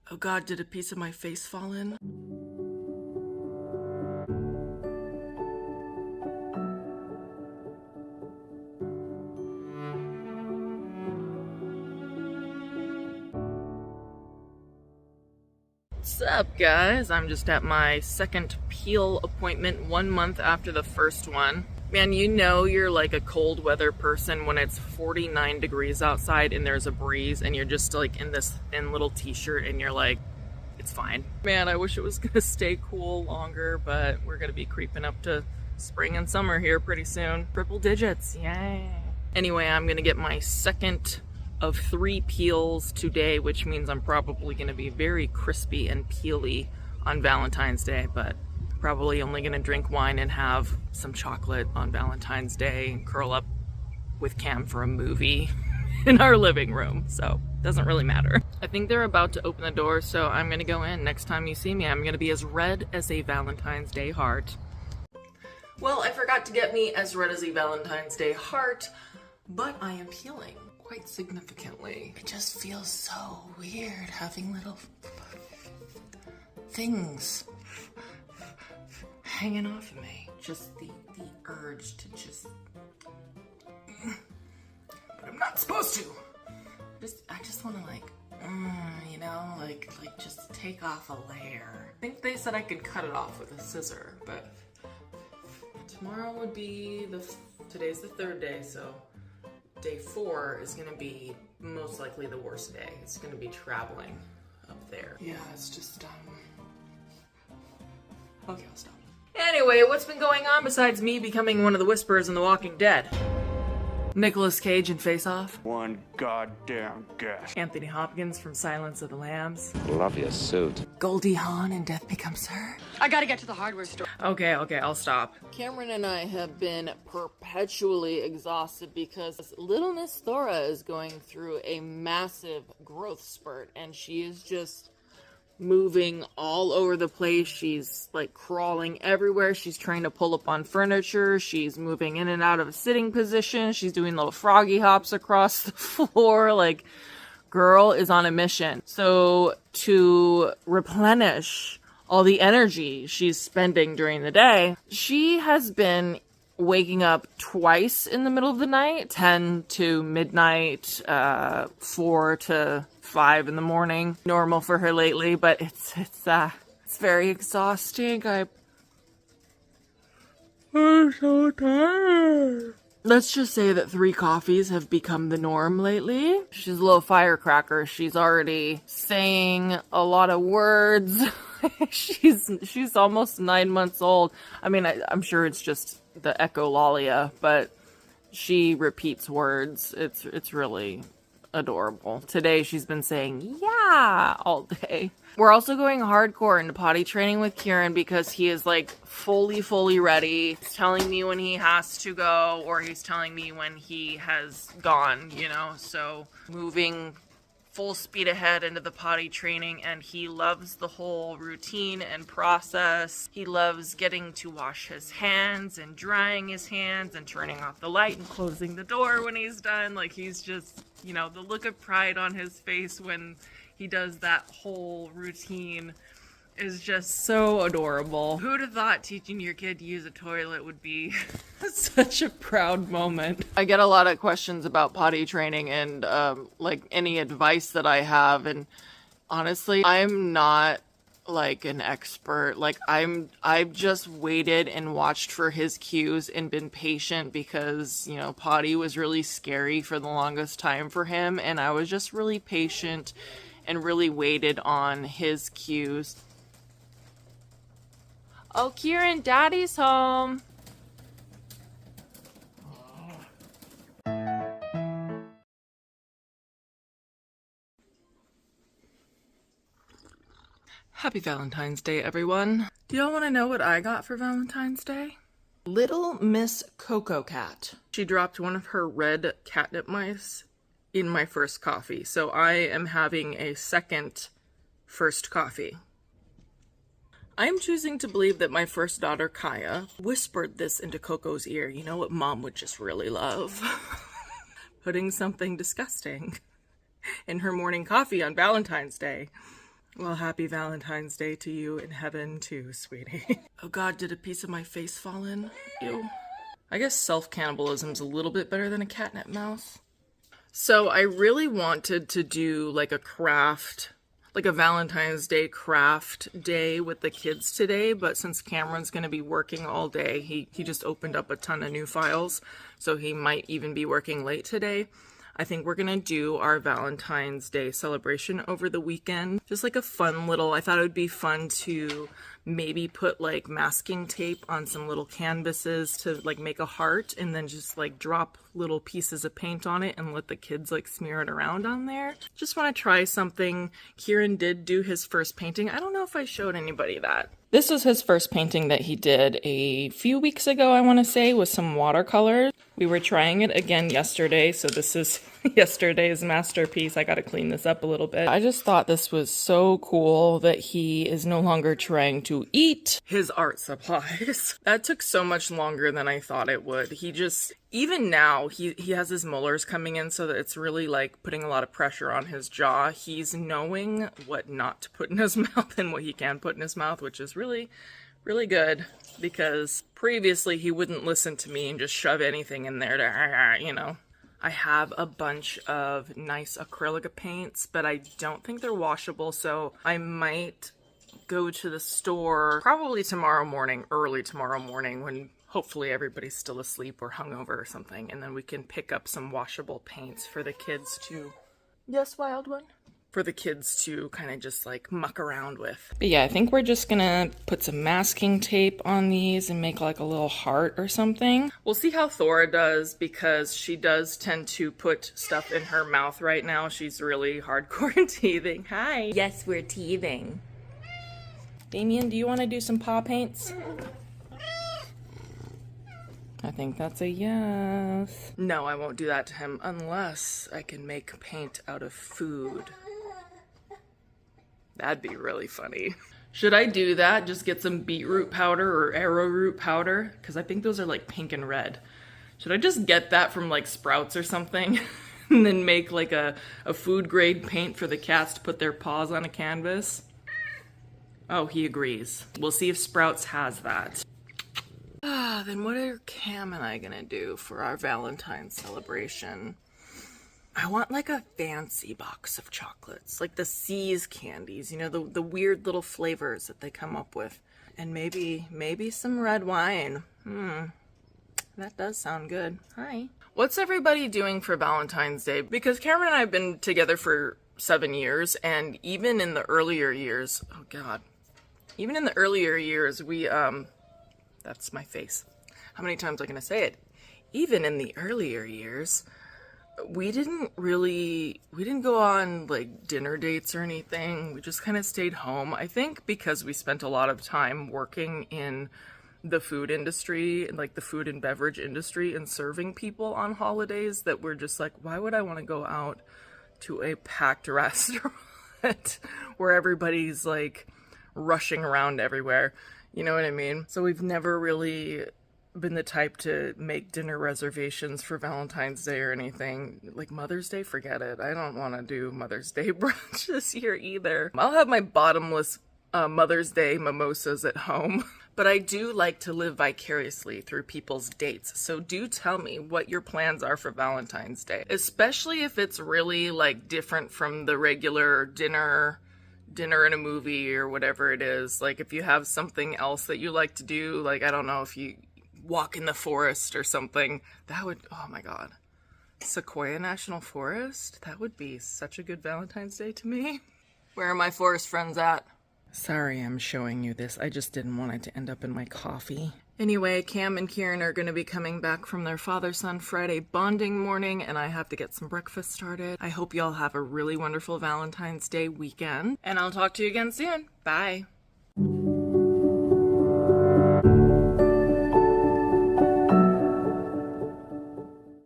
Oh God, did a piece of my face fall in? What's up, guys? I'm just at my second peel appointment 1 month after the first one. Man, you know you're like a cold weather person when it's 49 degrees outside and there's a breeze and you're just like in this thin little t-shirt and you're like, it's fine. Man, I wish it was gonna stay cool longer, but we're gonna be creeping up to spring and summer here pretty soon. Triple digits, yay. Anyway, I'm gonna get my second of 3 peels today, which means I'm probably gonna be very crispy and peely on Valentine's Day, but probably only gonna drink wine and have some chocolate on Valentine's Day and curl up with Cam for a movie in our living room, so doesn't really matter. I think they're about to open the door, so I'm gonna go in. Next time you see me, I'm gonna be as red as a Valentine's Day heart. Well, I forgot to get me as red as a Valentine's Day heart, but I am peeling quite significantly. It just feels so weird having little things hanging off of me. Just the urge to just, but I'm not supposed to. I just want to like, you know, like just take off a layer. I think they said I could cut it off with a scissor, but tomorrow would be today's the 3rd day, so day 4 is gonna be most likely the worst day. It's gonna be traveling up there. Yeah, it's just, okay, I'll stop. Anyway, what's been going on besides me becoming one of the Whisperers in The Walking Dead? Nicolas Cage in Face Off. One goddamn guess. Anthony Hopkins from Silence of the Lambs. Love your suit. Goldie Hawn in Death Becomes Her. I gotta get to the hardware store. Okay, I'll stop. Kameron and I have been perpetually exhausted because little Miss Thora is going through a massive growth spurt and she is just moving all over the place. She's like crawling everywhere. She's trying to pull up on furniture. She's moving in and out of a sitting position. She's doing little froggy hops across the floor. Like, girl is on a mission. So to replenish all the energy she's spending during the day, she has been waking up twice in the middle of the night, 10 to midnight, 4 to 5 in the morning. Normal for her lately, but it's very exhausting. I'm so tired. Let's just say that 3 coffees have become the norm lately. She's a little firecracker. She's already saying a lot of words. She's almost 9 months old. I mean, I'm sure it's just the echolalia, but she repeats words. It's really adorable. Today she's been saying yeah all day. We're also going hardcore into potty training with Kieran because he is like fully ready. He's telling me when he has to go, or he's telling me when he has gone, you know, so moving full speed ahead into the potty training, and he loves the whole routine and process. He loves getting to wash his hands and drying his hands and turning off the light and closing the door when he's done. Like, he's just, you know, the look of pride on his face when he does that whole routine is just so adorable. Who'd have thought teaching your kid to use a toilet would be such a proud moment? I get a lot of questions about potty training and like any advice that I have, and honestly, I'm not like an expert. Like, I've just waited and watched for his cues and been patient because, you know, potty was really scary for the longest time for him, and I was just really patient and really waited on his cues. Oh, Kieran, Daddy's home. Happy Valentine's Day, everyone. Do y'all want to know what I got for Valentine's Day? Little Miss Cocoa Cat. She dropped one of her red catnip mice in my first coffee, so I am having a second first coffee. I am choosing to believe that my first daughter, Kaia, whispered this into Coco's ear. You know what mom would just really love? Putting something disgusting in her morning coffee on Valentine's Day. Well, happy Valentine's Day to you in heaven too, sweetie. Oh God, did a piece of my face fall in? Ew. I guess self-cannibalism's a little bit better than a catnip mouse. So I really wanted to do like a craft, like a Valentine's Day craft day with the kids today, but since Kameron's going to be working all day, he just opened up a ton of new files, so he might even be working late today. I think we're gonna do our Valentine's Day celebration over the weekend. Just like a fun little, I thought it would be fun to maybe put like masking tape on some little canvases to like make a heart, and then just like drop little pieces of paint on it and let the kids like smear it around on there. Just want to try something. Kieran did do his first painting. I don't know if I showed anybody that. This was his first painting that he did a few weeks ago, I want to say, with some watercolors. We were trying it again yesterday, so this is yesterday's masterpiece. I gotta clean this up a little bit. I just thought this was so cool that he is no longer trying to eat his art supplies. That took so much longer than I thought it would. He just, even now, he has his molars coming in, so that it's really like putting a lot of pressure on his jaw. He's knowing what not to put in his mouth and what he can put in his mouth, which is really good, because previously he wouldn't listen to me and just shove anything in there to, you know. I have a bunch of nice acrylic paints, but I don't think they're washable, so I might go to the store probably tomorrow morning, early tomorrow morning, when hopefully everybody's still asleep or hungover or something, and then we can pick up some washable paints for the kids to... Yes, wild one? For the kids to kind of just like muck around with. But yeah, I think we're just gonna put some masking tape on these and make like a little heart or something. We'll see how Thora does, because she does tend to put stuff in her mouth right now. She's really hardcore teething. Hi. Yes, we're teething. Damien, do you want to do some paw paints? I think that's a yes. No, I won't do that to him unless I can make paint out of food. That'd be really funny. Should I do that? Just get some beetroot powder or arrowroot powder? Because I think those are like pink and red. Should I just get that from like Sprouts or something? And then make like a food grade paint for the cats to put their paws on a canvas? Oh, he agrees. We'll see if Sprouts has that. Then what are Cam and I gonna do for our Valentine's celebration? I want like a fancy box of chocolates, like the C's candies, you know, the weird little flavors that they come up with. And maybe some red wine. That does sound good. Hi. What's everybody doing for Valentine's Day? Because Kameron and I have been together for 7 years, and even in the earlier years, oh God, even in the earlier years, we, that's my face. How many times am I gonna say it? Even in the earlier years, we didn't go on like dinner dates or anything. We just kind of stayed home. I think because we spent a lot of time working in the food industry and like the food and beverage industry and serving people on holidays, that we're just like, why would I want to go out to a packed restaurant where everybody's like rushing around everywhere? You know what I mean? So we've never really been the type to make dinner reservations for Valentine's Day or anything. Like Mother's Day, forget it. I don't want to do Mother's Day brunch this year either. I'll have my bottomless Mother's Day mimosas at home. But I do like to live vicariously through people's dates. So do tell me what your plans are for Valentine's Day. Especially if it's really like different from the regular dinner and a movie or whatever it is. Like if you have something else that you like to do, like I don't know, if you walk in the forest or something, that would, oh my God. Sequoia National Forest? That would be such a good Valentine's Day to me. Where are my forest friends at? Sorry I'm showing you this. I just didn't want it to end up in my coffee. Anyway, Cam and Kieran are going to be coming back from their father-son Friday bonding morning, and I have to get some breakfast started. I hope y'all have a really wonderful Valentine's Day weekend, and I'll talk to you again soon. Bye.